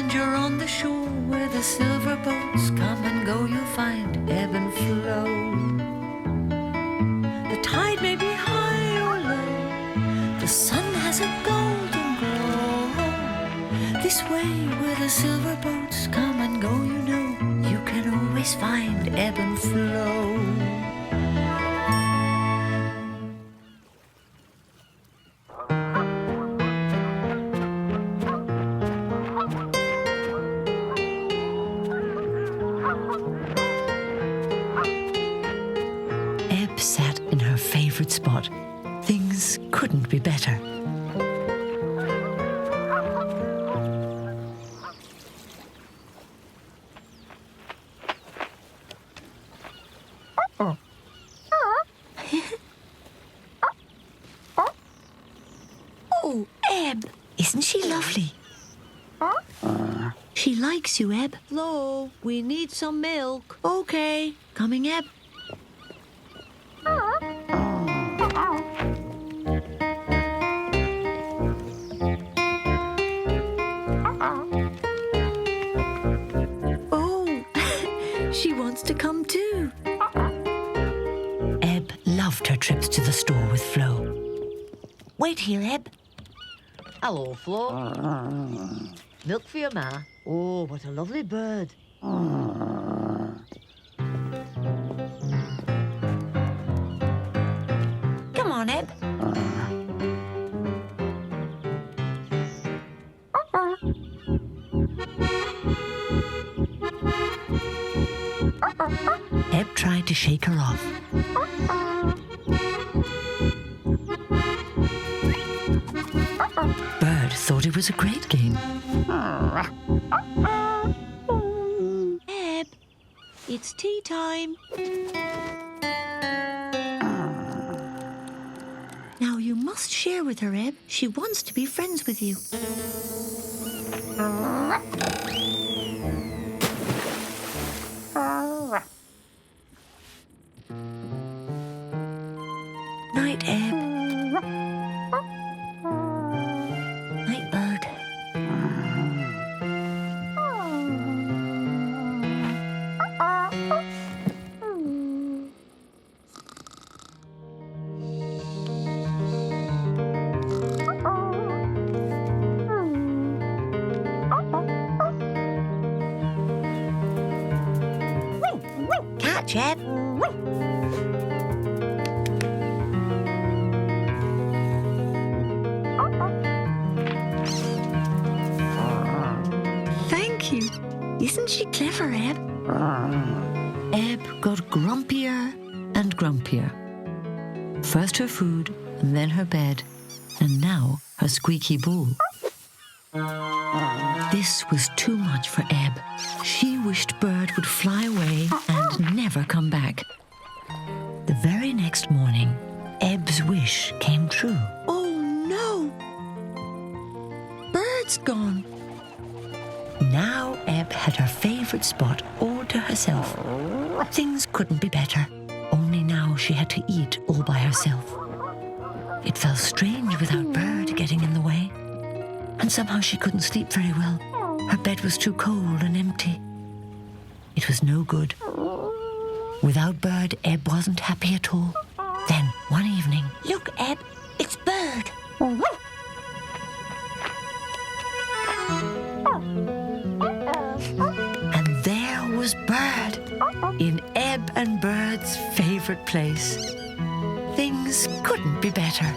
and you're on the shore where the silver boats come and go, you'll find ebb and flow. The tide may be high or low, the sun has a golden glow. This way where the silver boats come and go, you know, you can always find ebb and flow. Ebb sat in her favorite spot. Things couldn't be better. Oh, Ebb! Isn't she lovely? She likes you, Ebb. Flo, we need some milk. Okay, coming, Ebb. Oh, she wants to come too. Ebb loved her trips to the store with Flo. Wait here, Ebb. Hello, Flo. Milk for your ma. Oh, what a lovely bird. Come on, Ebb. Ebb tried to shake her off. Bird thought it was a great game. Ebb, it's tea time. Now you must share with her, Ebb. She wants to be friends with you. Night, Ebb. Night, bird. Catch, Ebb. Thank you. Isn't she clever, Ebb? Ebb got grumpier and grumpier. First her food, and then her bed, and now her squeaky bowl. This was too much for Ebb. She wished Bird would fly away and never come back. The very next morning, Ebb's wish came true. Oh no! Bird's gone. Now Ebb had her favorite spot all to herself. Things couldn't be better. Only now she had to eat all by herself. It felt strange without Bird getting in the way. And somehow she couldn't sleep very well. Her bed was too cold and empty. It was no good. Without Bird, Ebb wasn't happy at all. Then, one evening... Look, Ebb, it's Bird. And there was Bird, in Ebb and Bird's favorite place. Things couldn't be better.